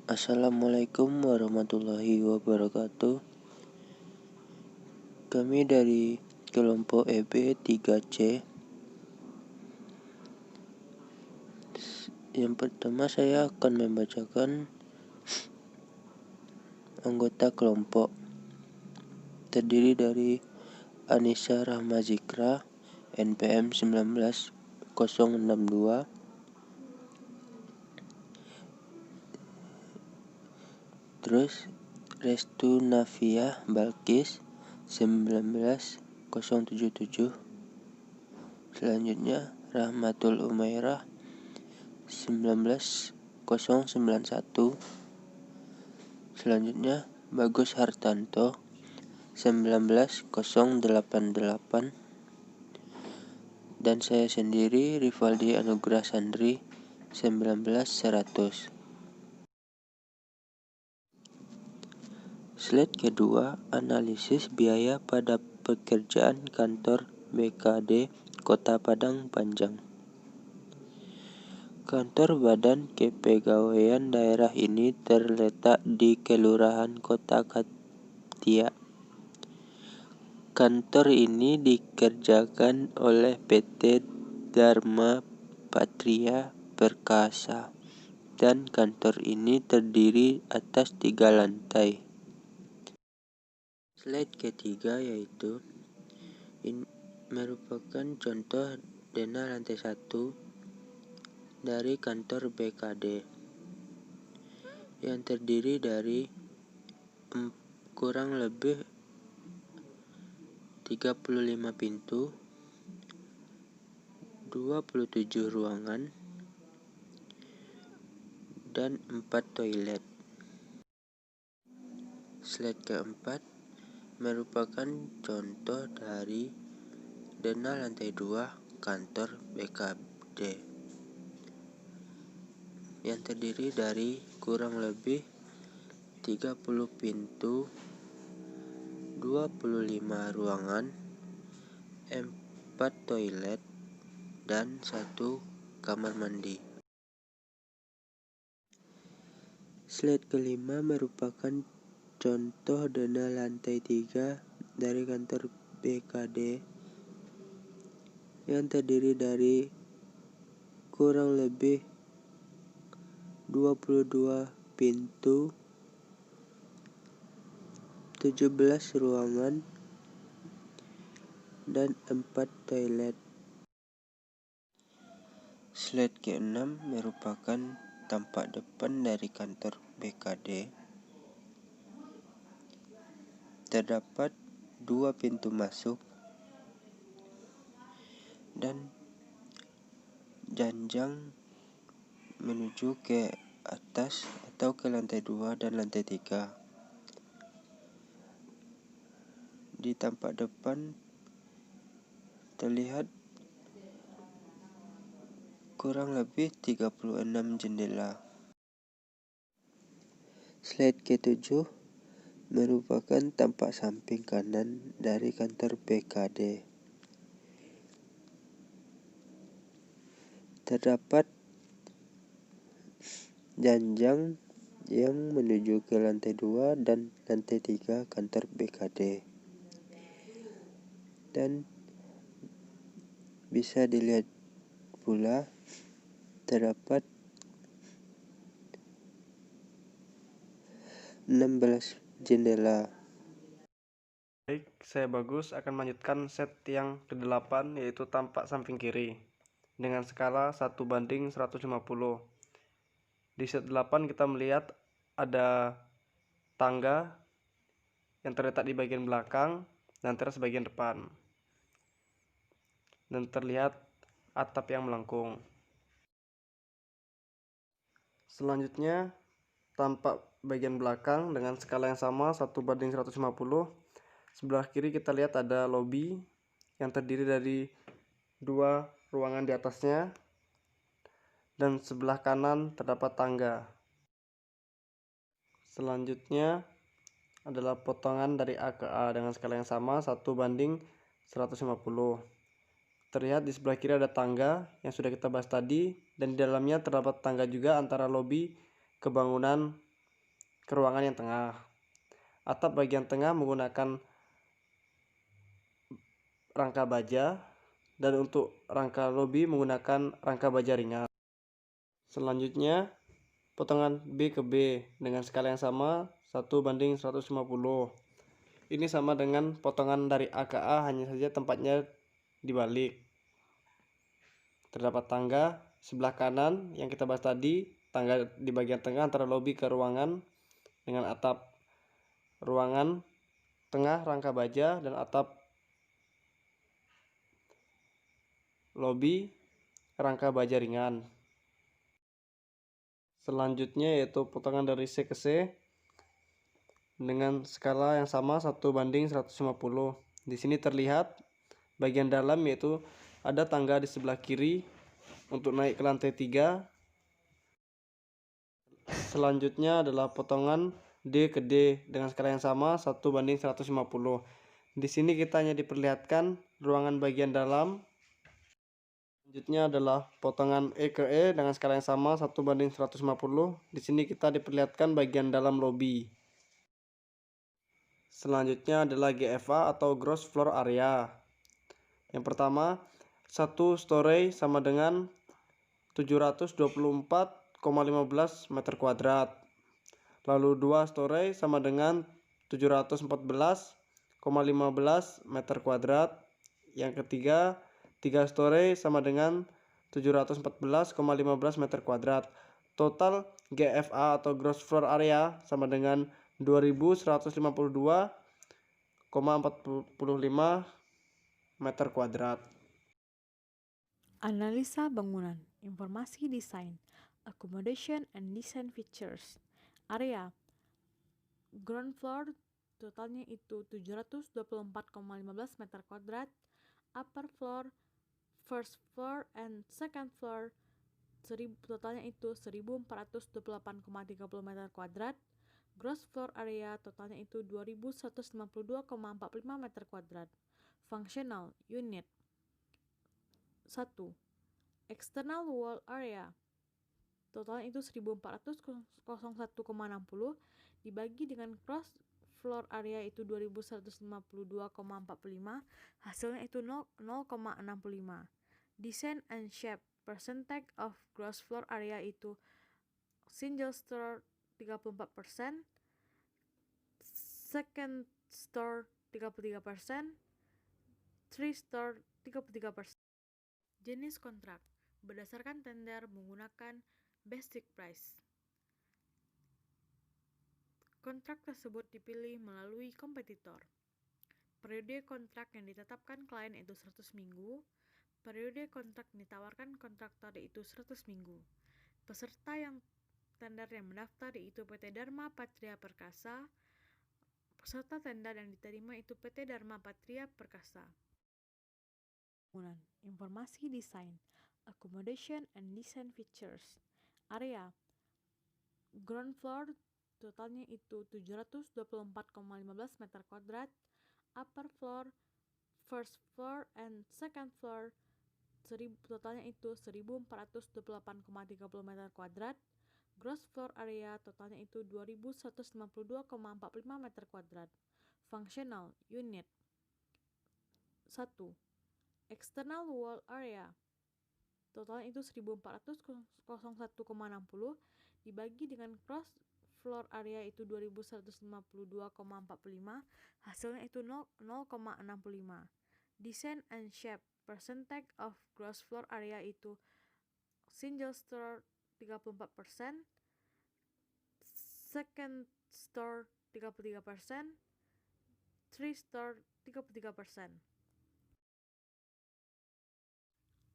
Assalamualaikum warahmatullahi wabarakatuh. Kami dari kelompok EB 3C. Yang pertama saya akan membacakan anggota kelompok. Terdiri dari Anissa Rahmazikra, NPM 19062. Terus Restu Nafiah Balkis 19077. Selanjutnya Rahmatul Umairah 19091. Selanjutnya Bagus Hartanto 19088. Dan saya sendiri Rivaldi Anugrah Sandri 19100. Slide kedua, analisis biaya pada pekerjaan kantor BKD Kota Padang Panjang. Kantor Badan Kepegawaian daerah ini terletak di Kelurahan Kota Katia. Kantor ini dikerjakan oleh PT Dharma Patria Perkasa, dan kantor ini terdiri atas 3 lantai. Slide ketiga yaitu merupakan contoh dana lantai 1 dari kantor BKD yang terdiri dari kurang lebih 35 pintu, 27 ruangan, dan 4 toilet. Slide keempat merupakan contoh dari dana lantai 2 kantor BKD yang terdiri dari kurang lebih 30 pintu, 25 ruangan, 4 toilet, dan 1 kamar mandi. Slide kelima merupakan contoh dana lantai 3 dari kantor BKD yang terdiri dari kurang lebih 22 pintu, 17 ruangan, dan 4 toilet. Slide ke-6 merupakan tampak depan dari kantor BKD. Terdapat 2 pintu masuk dan janjang menuju ke atas atau ke lantai 2 dan lantai 3. Di tampak depan terlihat kurang lebih 36 jendela. Slide ke-7 merupakan tampak samping kanan dari kantor BKD. Terdapat janjang yang menuju ke lantai 2 dan lantai 3 kantor BKD. Dan bisa dilihat pula terdapat 16 jendela. Baik, saya Bagus akan melanjutkan set yang ke-8 yaitu tampak samping kiri dengan skala 1:150. Di set 8 kita melihat ada tangga yang terletak di bagian belakang dan teras bagian depan, dan terlihat atap yang melengkung. Selanjutnya tampak bagian belakang dengan skala yang sama 1:150. Sebelah kiri kita lihat ada lobi yang terdiri dari 2 ruangan di atasnya, dan sebelah kanan terdapat tangga. Selanjutnya adalah potongan dari A ke A dengan skala yang sama 1:150. Terlihat di sebelah kiri ada tangga yang sudah kita bahas tadi, dan di dalamnya terdapat tangga juga antara lobi ke bangunan ke ruangan yang tengah. Atap bagian tengah menggunakan rangka baja, dan untuk rangka lobi menggunakan rangka baja ringan. Selanjutnya, potongan B ke B dengan skala yang sama 1:150. Ini sama dengan potongan dari A ke A, hanya saja tempatnya dibalik. Terdapat tangga sebelah kanan yang kita bahas tadi, tangga di bagian tengah antara lobi ke ruangan dengan atap ruangan tengah rangka baja dan atap lobi rangka baja ringan. Selanjutnya yaitu potongan dari C ke C dengan skala yang sama 1:150. Di sini terlihat bagian dalam yaitu ada tangga di sebelah kiri untuk naik ke lantai 3. Selanjutnya adalah potongan D ke D dengan skala yang sama 1:150. Di sini kita hanya diperlihatkan ruangan bagian dalam. Selanjutnya adalah potongan E ke E dengan skala yang sama 1:150. Di sini kita diperlihatkan bagian dalam lobi. Selanjutnya adalah GFA atau gross floor area. Yang pertama, satu story sama dengan 724,15 meter kuadrat. Lalu 2 story sama dengan 714,15 meter kuadrat. Yang ketiga, 3 story sama dengan 714,15 meter kuadrat. Total GFA atau gross floor area sama dengan 2152,45 meter kuadrat. Analisa bangunan, informasi desain, accommodation and design features. Area ground floor totalnya itu 724,15 meter kuadrat. Upper floor, first floor and second floor totalnya itu 1428,30 meter kuadrat. Gross floor area totalnya itu 2152,45 meter kuadrat. Functional unit 1. External wall area totalnya itu 1401,60 dibagi dengan cross floor area itu 2152,45, hasilnya itu 0,65. Design and shape percentage of gross floor area itu single store 34%, second store 33%, three store 33%. Jenis kontrak berdasarkan tender menggunakan basic price. Kontrak tersebut dipilih melalui kompetitor. Periode kontrak yang ditetapkan klien itu 100 minggu. Periode kontrak yang ditawarkan kontraktor yaitu 100 minggu. Peserta yang tender yang mendaftar yaitu PT Dharma Patria Perkasa. Peserta tender yang diterima itu PT Dharma Patria Perkasa. Informasi desain, accommodation and design features. Area ground floor totalnya itu 724,15 meter kuadrat. Upper floor, first floor and second floor totalnya itu 1428,30 meter kuadrat. Gross floor area totalnya itu 2152,45 meter kuadrat. Functional unit 1. External wall area totalnya itu 1401,60 dibagi dengan cross floor area itu 2152,45, hasilnya itu 0,65. Design and shape percentage of gross floor area itu single store 34%, second store 33%, three store 33%.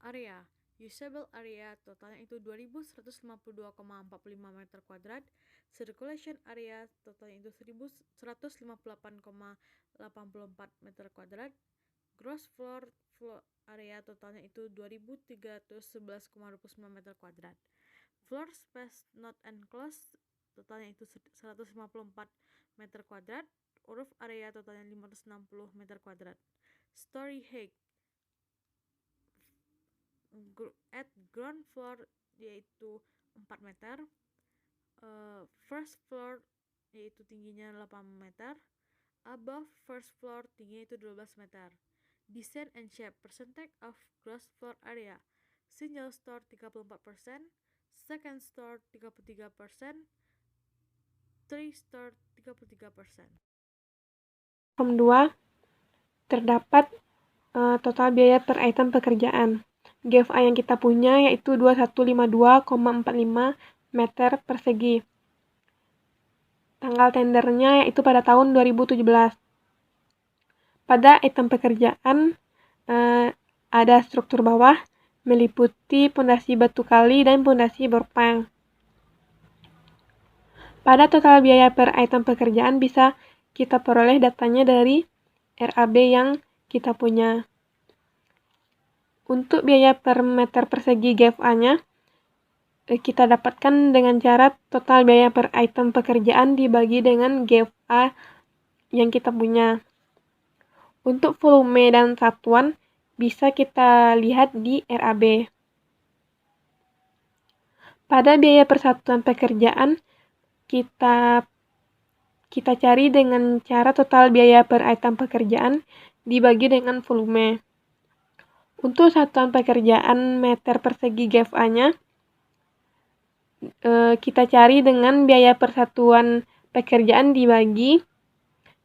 Area usable area totalnya itu 2152,45 meter kuadrat. Circulation area totalnya itu 1158,84 meter kuadrat. Gross floor area totalnya itu 2311,29 meter kuadrat. Floor space not enclosed totalnya itu 154 meter kuadrat. Roof area totalnya 560 meter kuadrat. Story height at ground floor yaitu 4 meter, first floor yaitu tingginya 8 meter. Above first floor, tingginya itu 12 meter. Design and shape, percentage of gross floor area. Single store 34%, second store 33%, three store 33%. Form 2, terdapat total biaya per item pekerjaan. GFA yang kita punya yaitu 2152,45 meter persegi. Tanggal tendernya yaitu pada tahun 2017. Pada item pekerjaan ada struktur bawah meliputi pondasi batu kali dan pondasi borpang. Pada total biaya per item pekerjaan bisa kita peroleh datanya dari RAB yang kita punya. Untuk biaya per meter persegi GFA-nya, kita dapatkan dengan cara total biaya per item pekerjaan dibagi dengan GFA yang kita punya. Untuk volume dan satuan bisa kita lihat di RAB. Pada biaya persatuan pekerjaan, kita cari dengan cara total biaya per item pekerjaan dibagi dengan volume. Untuk satuan pekerjaan meter persegi GFA-nya, kita cari dengan biaya per satuan pekerjaan dibagi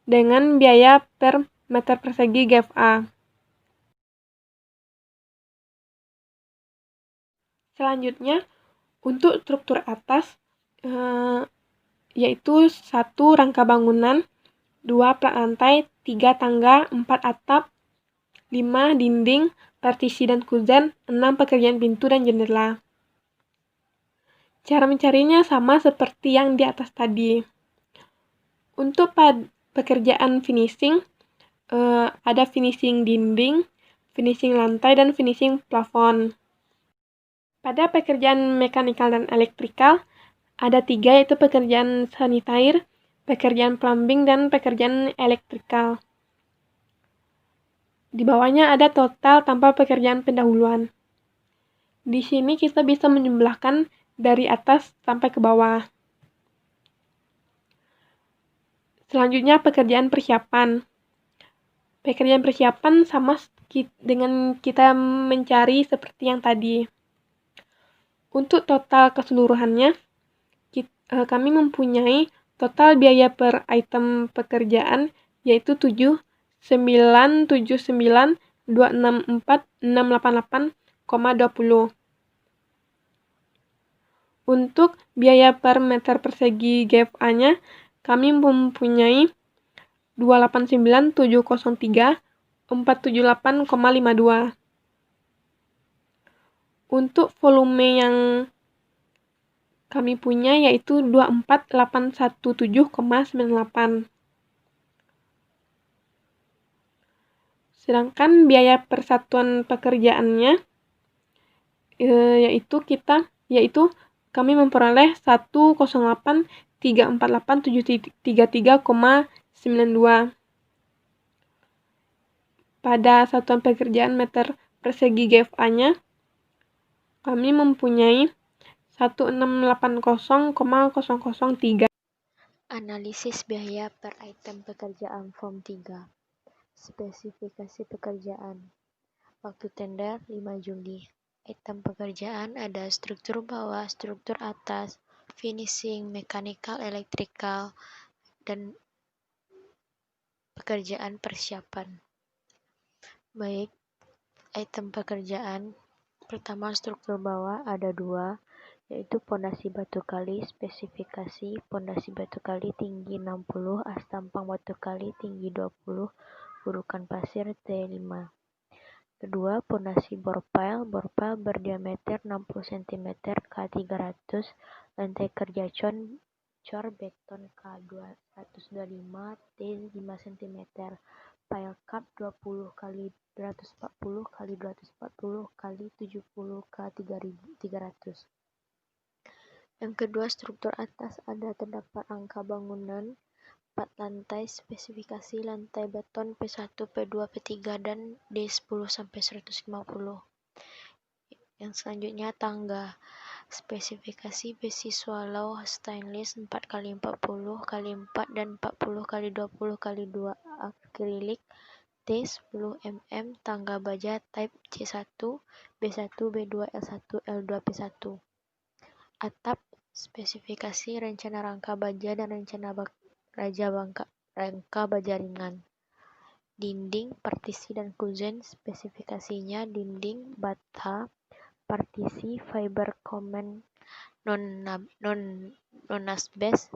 dengan biaya per meter persegi GFA. Selanjutnya, untuk struktur atas, yaitu 1 rangka bangunan, 2 plak lantai, 3 tangga, 4 atap, 5 dinding, partisi dan kuzen, 6 pekerjaan pintu dan jendela. Cara mencarinya sama seperti yang di atas tadi. Untuk pekerjaan finishing, ada finishing dinding, finishing lantai, dan finishing plafon. Pada pekerjaan mekanikal dan elektrikal, ada 3 yaitu pekerjaan sanitair, pekerjaan plumbing, dan pekerjaan elektrikal. Di bawahnya ada total tanpa pekerjaan pendahuluan. Di sini kita bisa menjumlahkan dari atas sampai ke bawah. Selanjutnya pekerjaan persiapan. Pekerjaan persiapan sama dengan kita mencari seperti yang tadi. Untuk total keseluruhannya, kami mempunyai total biaya per item pekerjaan yaitu 7,979,264,688,20. Untuk biaya per meter persegi GFA-nya, kami mempunyai 289.703.478,52. Untuk volume yang kami punya yaitu 24817,98. Sedangkan biaya persatuan pekerjaannya yaitu kami memperoleh 108.348.733,92. Pada satuan pekerjaan meter persegi GFA-nya kami mempunyai 1680,003. Analisis biaya per item pekerjaan Form 3. Spesifikasi pekerjaan. Waktu tender 5 Juli. Item pekerjaan ada struktur bawah, struktur atas, finishing, mekanikal, elektrikal, dan pekerjaan persiapan. Baik, item pekerjaan pertama struktur bawah ada 2, yaitu pondasi batu kali. Spesifikasi pondasi batu kali tinggi 60, as tampang batu kali tinggi 20, gurukan pasir T5. Kedua, pondasi borpile berdiameter 60 cm K300, lantai kerja cor beton K225 T5 cm, pile cup 20 x 240 x 240 x 70 K300. Yang kedua, struktur atas ada terdapat rangka bangunan 4 lantai, spesifikasi lantai beton P1, P2, P3, dan D10 sampai 150. Yang selanjutnya tangga. Spesifikasi besi swallow stainless 4x40 x 4 dan 40x20 x 2 akrilik T 10 mm tangga baja type C1, B1, B2, L1, L2, P1. Atap, spesifikasi rencana rangka baja dan rencana rangka baja ringan. Dinding, partisi dan kuzen, spesifikasinya dinding bata, partisi, fiber komen non-asbest,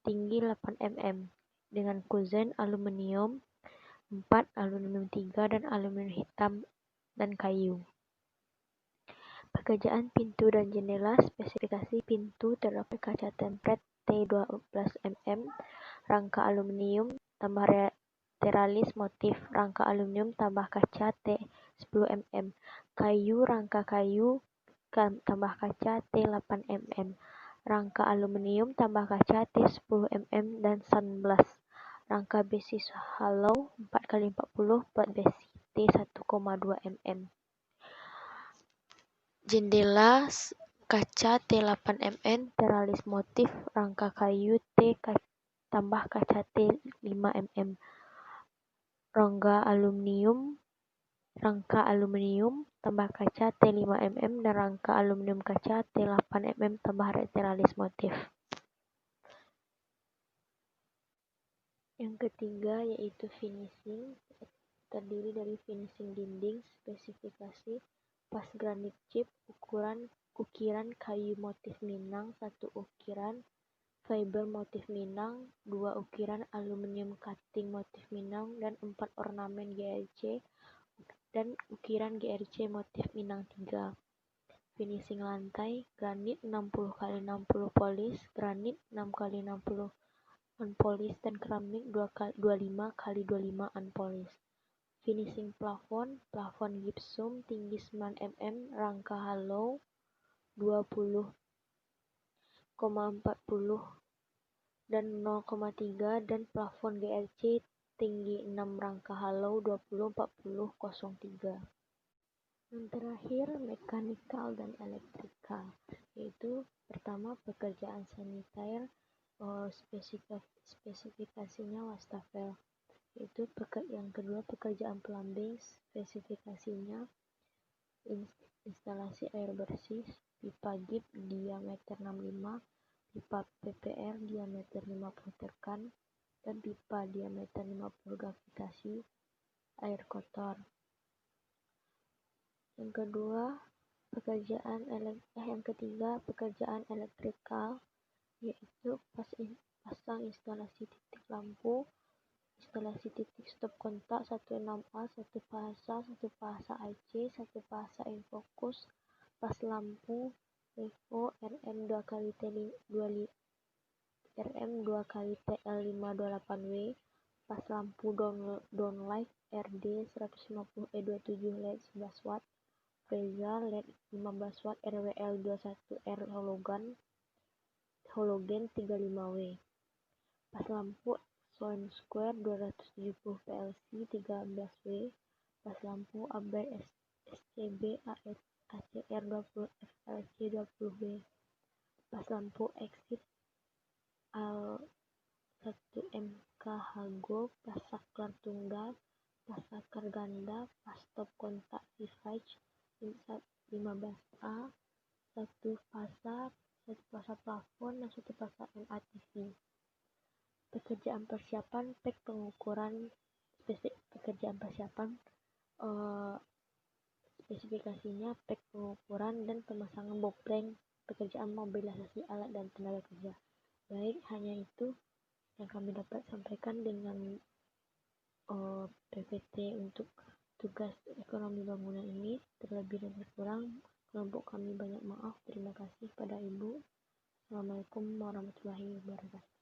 tinggi 8 mm, dengan kuzen aluminium 4, aluminium 3, dan aluminium hitam dan kayu. Pekerjaan pintu dan jendela, spesifikasi pintu terdapat kaca template T12 mm, rangka aluminium tambah teralis motif, rangka aluminium tambah kaca T10 mm, kayu rangka kayu tambah kaca T8 mm, rangka aluminium tambah kaca T10 mm, dan sunblast, rangka besi hollow 4x40 buat besi T1,2 mm. Jendela kaca T8 mm, teralis motif, rangka kayu tambah kaca T5 mm, rangka aluminium tambah kaca T5 mm, dan rangka aluminium kaca T8 mm tambah teralis motif. Yang ketiga yaitu finishing, terdiri dari finishing dinding, spesifikasi pas granit chip, ukiran kayu motif Minang, 1 ukiran fiber motif Minang, 2 ukiran aluminium cutting motif Minang, dan 4 ornamen GRC dan ukiran GRC motif Minang 3. Finishing lantai, granit 60x60 polis, granit 6x60 unpolis, dan keramik 25x25 unpolis. Finishing plafon gipsum tinggi 9 mm, rangka hollow 20,40 dan 0,3, dan plafon GRC tinggi 6, rangka hollow 20,40,03. Yang terakhir mechanical dan electrical, yaitu pertama pekerjaan sanitair, spesifikasinya wastafel, yaitu yang kedua pekerjaan plumbing, spesifikasinya instalasi air bersih, pipa GIP diameter 65, pipa PPR diameter 50 tekan, dan pipa diameter 50 gravitasi air kotor. Yang ketiga pekerjaan elektrikal, yaitu pasang instalasi titik lampu, instalasi titik stop kontak 16A, 1 pahasa AC, 1 pahasa infokus, pas lampu Revo RM2XTL528W, pas lampu downlight RD 150E27 LED 11 watt, Freza LED 15 watt RWL21R halogen 35W, pas lampu Sound Square 270 PLC 13W, pas lampu Abai SCB ACR 20 FLC 20W, pas lampu exit Al1MK Hago, pas saklar tunggal, pas saklar ganda, pas stop kontak Vivage 15A, 1 pasa plafon, dan 1 pasa MATV. Pekerjaan persiapan spesifikasinya pek pengukuran dan pemasangan bopreng, pekerjaan mobilisasi alat dan tenaga kerja. Baik, hanya itu yang kami dapat sampaikan dengan PPT untuk tugas ekonomi bangunan ini. Terlebih dan terkurang kelompok kami banyak maaf. Terima kasih pada Ibu. Assalamualaikum warahmatullahi wabarakatuh.